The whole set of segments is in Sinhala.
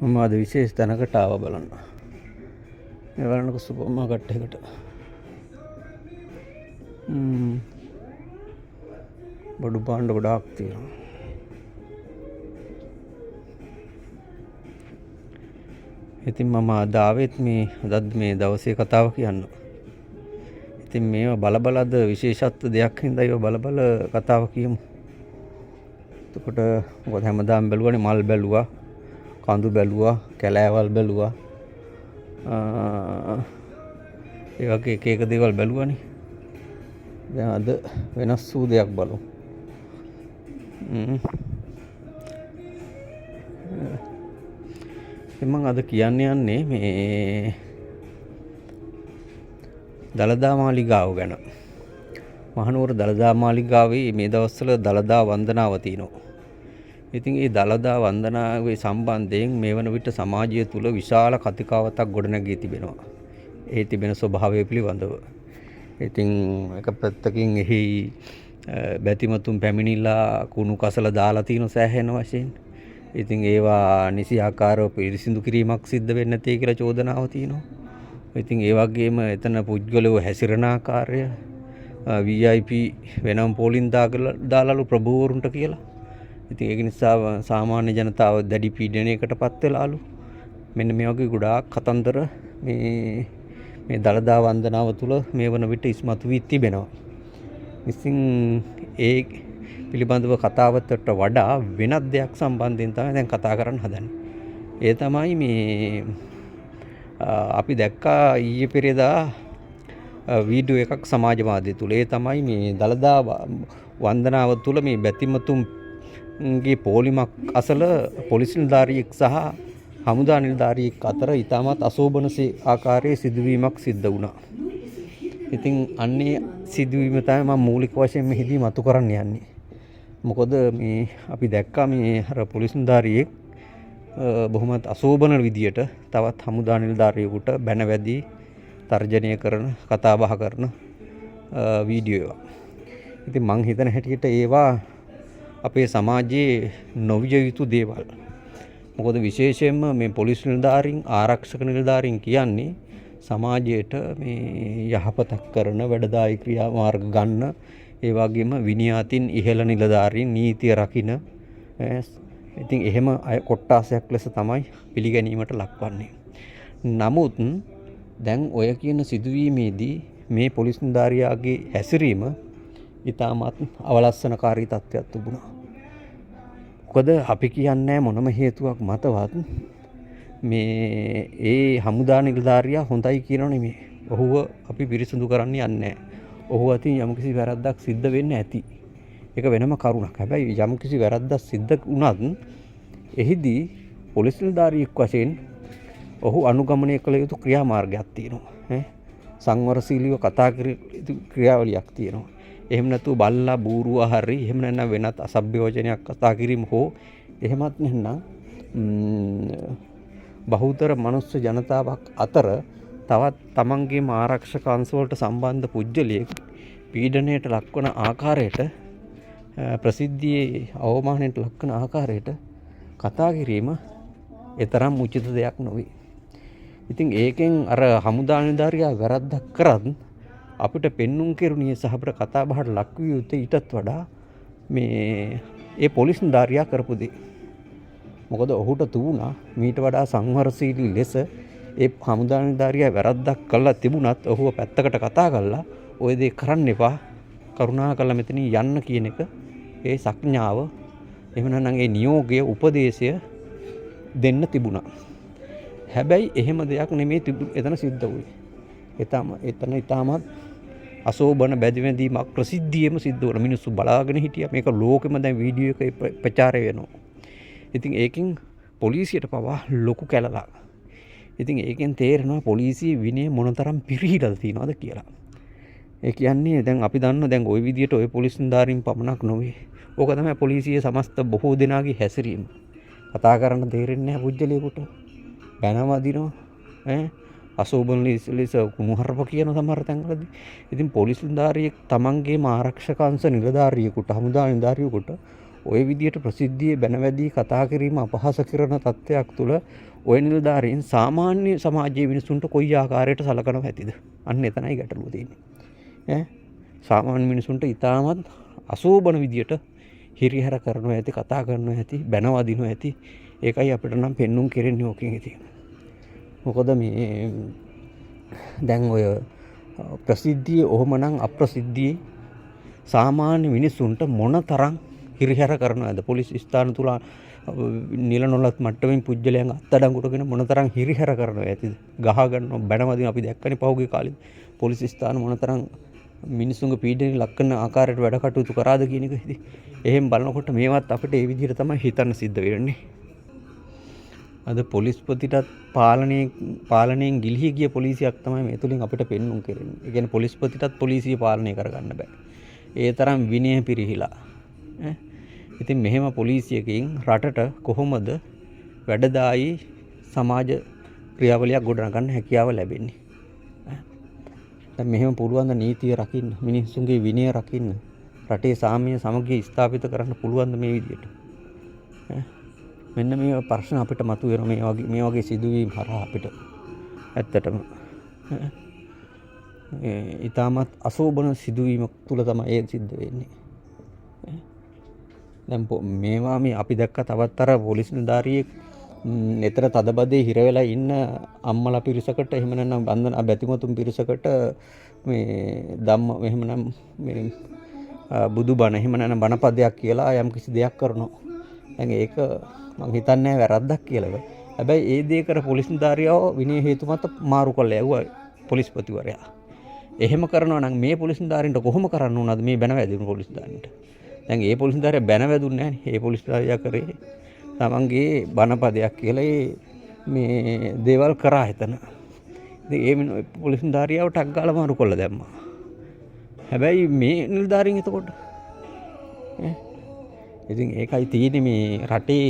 මම අද විශේෂ තැනකට ආවා බලන්න. මේ බලන්නකො සුපර් මාකට් එකකට. බඩු භාණ්ඩ ගොඩාක් තියෙනවා. ඉතින් මම අද ආවෙත් අදත් මේ දවසේ කතාව කියන්න. ඉතින් මේවා බල අද විශේෂත්ව දෙයක් හින්දා ඒවා බල කතාව කියමු. එතකොට මොකද හැමදාම බැලුවානේ මල් බැලුවා, කඳු බැලුවා, කැලෑවල් බැලුවා. ඒ වගේ එක දේවල් බැලුවානේ. දැන් අද වෙනස් වූ දෙයක් බලමු. මම අද කියන්න යන්නේ මේ දළදා මාලිගාව ගැන. මහනුවර දළදා මාලිගාවේ මේ දවස්වල දළදා වන්දනාව තියෙනවා. ඉතින් මේ දළදා වන්දනාවේ සම්බන්ධයෙන් මේ වන විට සමාජය තුළ විශාල කතිකාවතක් ගොඩනැගී තිබෙනවා. ඒ තිබෙන ස්වභාවය පිළිබඳව. ඉතින් එක පැත්තකින් එහි බැතිමතුන් පැමිණිලා කුණු කසල දාලා තියෙන සෑහෙන වශයෙන්. ඉතින් ඒවා නිසි ආකාරව පිරිසිදු කිරීමක් සිද්ධ වෙන්නේ නැtei කියලා චෝදනාව තියෙනවා. ඉතින් ඒ වගේම එතන පුද්ගලයෝ හැසිරෙන ආකාරය VIP වෙනම පොලින් දාලාලු ප්‍රභූවරුන්ට කියලා. ඉතින් ඒක නිසා සාමාන්‍ය ජනතාව දැඩි පීඩනයකටපත් වෙලාලු. මෙන්න මේ වගේ ගොඩාක් කතන්දර මේ දළදා වන්දනාව තුළ මේ වන විට ඉස්මතු වී තිබෙනවා. ඉතින් ඒ පිළිබඳව කතාවට වඩා වෙනත් දෙයක් සම්බන්ධයෙන් තමයි දැන් කතා කරන්න හදන්නේ. ඒ තමයි මේ අපි දැක්කා ඊයේ පෙරේදා වීඩියෝ එකක් සමාජ මාධ්‍ය තුල. ඒ තමයි මේ දළදා වන්දනාව තුල මේ බැතිමතුන්ගේ පොලිමක් අසල පොලිස් නිලධාරියෙක් සහ හමුදා නිලධාරියෙක් අතර ඉතාමත් අශෝභනසේ ආකාරයේ සිදුවීමක් සිද්ධ වුණා. ඉතින් අන්නේ සිදුවීම තමයි මම මූලික වශයෙන් මෙහිදී මතු කරන්න යන්නේ. මොකද මේ අපි දැක්කා මේ අර පොලිස් නිලධාරියෙක් බොහොමත් අශෝභන විදියට තවත් හමුදා නිලධාරියෙකුට බැන වැදී තර්ජනය කරන කතා බහ කරන වීඩියෝ ඒවා. ඉතින් මං හිතන හැටියට ඒවා අපේ සමාජයේ නොවිය යුතු දේවල්. මොකද විශේෂයෙන්ම මේ පොලිස් නිලධාරීන් ආරක්ෂක නිලධාරීන් කියන්නේ සමාජයට මේ යහපතක් කරන වැඩදායී ක්‍රියාමාර්ග ගන්න, ඒ වගේම විනයාතින් ඉහළ නිලධාරීන් නීතිය රකින්න. ඉතින් එහෙම කොට්ටාසයක් ලෙස තමයි පිළිගැනීමට ලක්වන්නේ. නමුත් දැන් ඔය කියන සිදුවීමේදී මේ පොලිස් නිලධාරියාගේ හැසිරීම ඉතාමත් අවලස්සනකාරී තත්ත්වයක් තිබුණා. මොකද අපි කියන්නේ මොනම හේතුවක් මතවත් ඒ හමුදා නිලධාරියා හොඳයි කියනෝ නෙමෙයි. ඔහුව අපි පිරිසිදු කරන්න යන්නේ නැහැ. ඔහු අතින් යම්කිසි වැරද්දක් සිද්ධ වෙන්න ඇති. ඒක වෙනම කරුණක්. හැබැයි යම්කිසි වැරද්දක් සිද්ධ වුණත් එහිදී පොලිස් නිලධාරියෙක් වශයෙන් ඔහු අනුගමනය කළ යුතු ක්‍රියාමාර්ගයක් තියෙනවා. සංවරශීලීව කතා කර යුතු ක්‍රියාවලියක් තියෙනවා. එහෙම නැතුව බල්ලා බූරුවා හරි එහෙම නැත්නම් වෙනත් අසභ්‍ය වචනයක් කතා කිරීම හෝ එහෙමත් නැත්නම් බහුතර මනුස්ස ජනතාවක් අතර තවත් තමන්ගේම ආරක්ෂක අංශවලට සම්බන්ධ පුද්ගලයෙක් පීඩනයට ලක්වන ආකාරයට ප්‍රසිද්ධියේ අවමානයට ලක්වන ආකාරයට කතා කිරීම එතරම් උචිත දෙයක් නොවේ. ඉතින් ඒකෙන් අර හමුදා නිලධාරියා වැරද්දක් කරත් අපිට පෙන්눔 කෙරුණිය සහ අපිට කතා බහට ලක්විය යුත්තේ ඊටත් වඩා ඒ පොලිස් නිලධාරියා කරපු දේ. මොකද ඔහුට තුණා මීට වඩා සංවරශීලී ලෙස ඒ හමුදා නිලධාරියා වැරද්දක් කළා තිබුණත් ඔහුව පැත්තකට කතා කරලා ඔය දේ කරන්න එපා, කරුණාකරලා මෙතනින් යන්න කියන එක ඒ සංඥාව එහෙම නැත්නම් ඒ නියෝගය උපදේශය දෙන්න තිබුණා. හැබැයි එහෙම දෙයක් නෙමෙයි එතන සිද්ධ වුණේ. එතන ඊටමත් අශෝභන බැදිවැදීමක් ප්‍රසිද්ධියේම සිද්ධ වුණා. මිනිස්සු බලාගෙන හිටියා. මේක ලෝකෙම දැන් වීඩියෝ එක ප්‍රචාරය වෙනවා. ඉතින් ඒකෙන් පොලිසියට පවා ලොකු කැලලක්. ඉතින් ඒකෙන් තේරෙනවා පොලිසිය විනය මොනතරම් පිරිහිලාද තියනවද කියලා. ඒ කියන්නේ දැන් අපි දන්න දැන් ওই විදියට ওই පොලිස් නිලධාරීන් පමණක් නොවේ. ඕක තමයි පොලිසියේ සමස්ත බොහෝ දෙනාගේ හැසිරීම. කතා කරන්න තේරෙන්නේ නැහැ පුජ්‍යලයකට. බැනම දිනවා. අශෝභන ලෙස කුණුහරුප කියන සමහර තැන්වලදී. ඉතින් පොලිස් නිලධාරියෙක් තමන්ගේම ආරක්ෂක අංශ නිලධාරියෙකුට හමුදා නිලධාරියෙකුට ওই විදියට ප්‍රසිද්ධියේ බැනවැදී කතා කිරීම අපහාස කරන තත්ත්වයක් තුළ ඔය නිලධාරීන් සාමාන්‍ය සමාජයේ මිනිසුන්ට කොයි ආකාරයට සලකනව ඇතිද? අන්න එතනයි ගැටලුව තියෙන්නේ. සාමාන්‍ය මිනිසුන්ට ඉතාමත් අශෝභන විදියට හිරිහැර කරනවා ඇති, කතා කරනවා ඇති, බැනවදිනවා ඇති. ඒකයි අපිට නම් පෙන්눔 කෙරෙන්නේ ඕකෙන් ඉතින්. මොකද මේ දැන් ඔය ප්‍රසිද්ධියේ ඔහොමනම් අප්‍රසිද්ධියේ සාමාන්‍ය මිනිසුන්ට මොන තරම් හිරිහැර කරනවද? පොලිස් ස්ථාන තුල නිල නොලත් මට්ටමින් පුජ්‍යලයන් අත්අඩංගුවටගෙන මොන තරම් හිරිහැර කරනවද ඇතිද? ගහ ගන්නවා, බැනවදිනවා. අපි දැක්කනේ පහුගිය කාලේ පොලිස් ස්ථාන මොන තරම් මිනිසුන්ගේ පීඩනයට ලක් කරන ආකාරයට වැඩ කටයුතු කරාද කියන එක ඉතින් එහෙම බලනකොට මේවත් අපිට ඒ විදිහට තමයි හිතන්න සිද්ධ වෙන්නේ. අද පොලිස්පතිටත් පාලනයෙන් ගිලිහි ගිය පොලිසියක් තමයි මේ තුලින් අපිට පෙන්눔 කරන්නේ. ඒ කියන්නේ පොලිස්පතිටත් පොලිසිය පාලනය කරගන්න බෑ. ඒ තරම් විනය පිරිහිලා. ඉතින් මෙහෙම පොලිසියකින් රටට කොහොමද වැඩදායි සමාජ ක්‍රියාවලියක් ගොඩනගන්න හැකියාව ලැබෙන්නේ? දැන් මෙහෙම පුළුවන් ද නීතිය රකින්න, මිනිස්සුන්ගේ විනය රකින්න, රටේ සාමය සමගිය ස්ථාපිත කරන්න පුළුවන් ද මේ විදියට? මෙන්න මේ ප්‍රශ්න අපිට මතුවෙනවා මේ වගේ සිදුවීම් හරහා අපිට. ඇත්තටම ඊටමත් අශෝභන සිදුවීමක් තුල තමයි ඒ සිද්ධ වෙන්නේ. දැන් මේවා මේ අපි දැක්ක තවත් අර පොලිස් නිලධාරියෙක් එතර තදබදේ හිර වෙලා ඉන්න අම්මලා පිරිසකට එහෙම නැත්නම් බන්ධන බැතිමතුන් පිරිසකට මේ ධම්ම එහෙම නම් මේ බුදුබණ එහෙම නැත්නම් බණපදයක් කියලා යම් කිසි දෙයක් කරනවා. දැන් ඒක මම හිතන්නේ වැරද්දක් කියලා. හැබැයි ඒ දේ කර පොලිස් නිලධාරියව විනය හේතු මත මාරු කළා යවුවා පොලිස්පතිවරයා. එහෙම කරනවා නම් මේ පොලිස් නිලධාරීන්ට කොහොම කරන්න උනද මේ බැනවැදුණු පොලිස් නිලධාරීන්ට? දැන් ඒ පොලිස් නිලධාරියා බැනවැදුන්නේ නැහැ නේ. ඒ පොලිස් නිලධාරියා කරේ තමන්ගේ බණපදයක් කියලා මේ දේවල් කරා එතන. ඉතින් ඒ පොලිස් නිලධාරියාව ටක් ගාලා මාරු කළා දැම්මා. හැබැයි මේ නිලධාරීන් එතකොට ඉතින් ඒකයි තියෙන්නේ මේ රටේ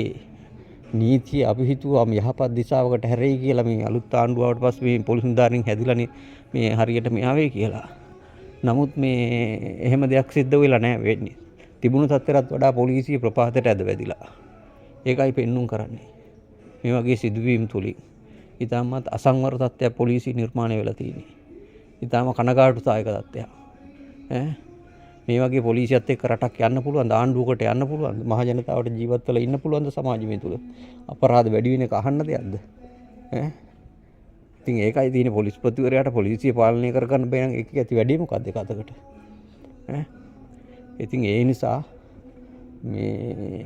නීතිය අපි හිතුවා යහපත් දිශාවකට හැරෙයි කියලා මේ අලුත් ආණ්ඩුවට පස්සේ මේ පොලිස් නිලධාරීන් හැදිලානේ මේ හරියට මේ ආවේ කියලා. නමුත් මේ එහෙම දෙයක් සිද්ධ වෙලා නැහැ වෙන්නේ. තිබුණු තත්ත්වයට වඩා පොලිසිය ප්‍රපාතයට ඇද වැදිලා. ඒකයි පෙන්눔 කරන්නේ. මේ වගේ සිදුවීම් තුලින් ඊටමත් අසංවර තත්ත්වයක් පොලිසිය නිර්මාණය වෙලා තියෙන්නේ. ඊටම කනගාටුදායක තත්ත්වයක්. මේ වගේ පොලිසියත් එක්ක රටක් යන්න පුළුවන්, ආණ්ඩුවකට යන්න පුළුවන්, මහ ජනතාවට ජීවත් වෙලා ඉන්න පුළුවන් සමාජය තුල. අපරාධ වැඩි වෙන එක අහන්න දෙයක්ද? ඉතින් ඒකයි තියෙන්නේ පොලිස්පතිවරයාට පොලිසිය පාලනය කර ගන්න බෑ නම් ඒක ඇති වැඩේ මොකද්ද එක අතකට? ඉතින් ඒ නිසා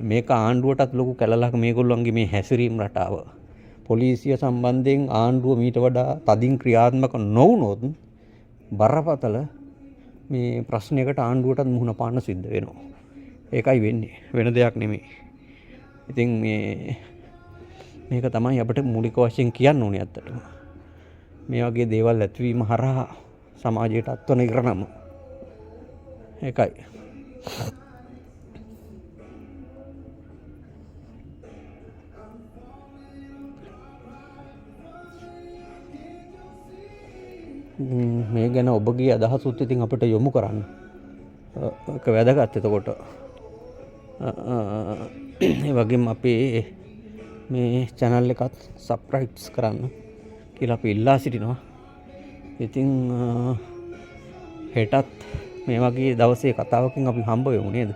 මේක ආණ්ඩුවටත් ලොකු කැලලක් මේගොල්ලන්ගේ මේ හැසිරීම් රටාව. පොලිසිය සම්බන්ධයෙන් ආණ්ඩුව මීට වඩා තදින් ක්‍රියාත්මක නොවුනොත් බරපතල මේ ප්‍රශ්නයකට ආණ්ඩුවටත් මුහුණ පාන්න සිද්ධ වෙනවා. ඒකයි වෙන්නේ. වෙන දෙයක් නෙමෙයි. ඉතින් මේක තමයි අපිට මූලික වශයෙන් කියන්න ඕනේ ඇත්තටම. මේ වගේ දේවල් ඇතිවීම හරහා සමාජයට අත්වන ඉරණම. ඒකයි. මේ ගැන ඔබගේ අදහසුත් ඉතින් අපිට යොමු කරන්න. ඒක වැදගත්. එතකොට ඒ වගේම අපේ මේ channel එකත් subscribe කරන්න කියලා අපි ඉල්ලා සිටිනවා. ඉතින් හෙටත් මේ වගේ දවසේ කතාවකින් අපි හම්බ වෙමු නේද?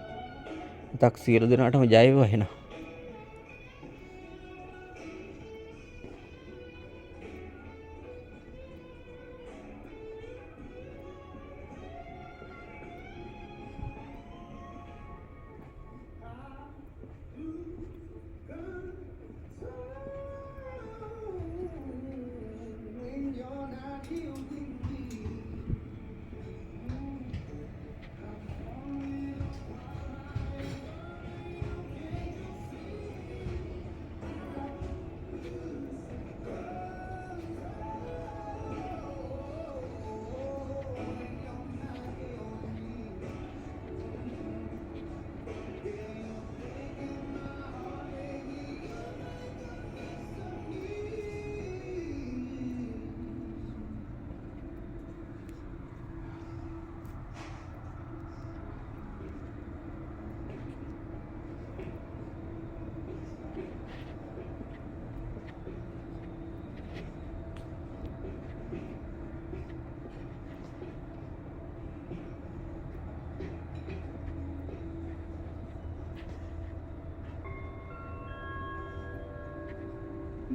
ඉතක් සියලු දෙනාටම ජය වේවා එහෙනම්.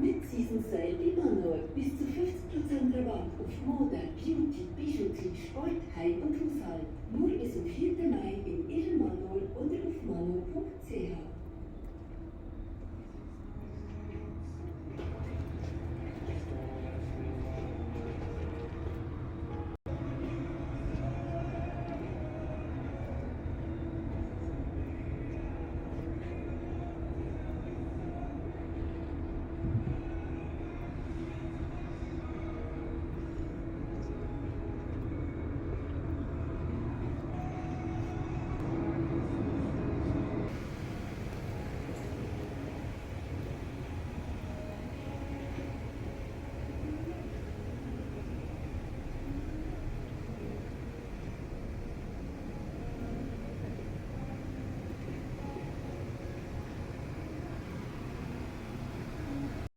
Mid-Season Sale immer nur bis zu 50% Rabatt auf Mode, Beauty, Bijouterie, Sport, Heim und Haushalt. Nur bis zum 4. Mai in Edelmanol oder auf mano.ch.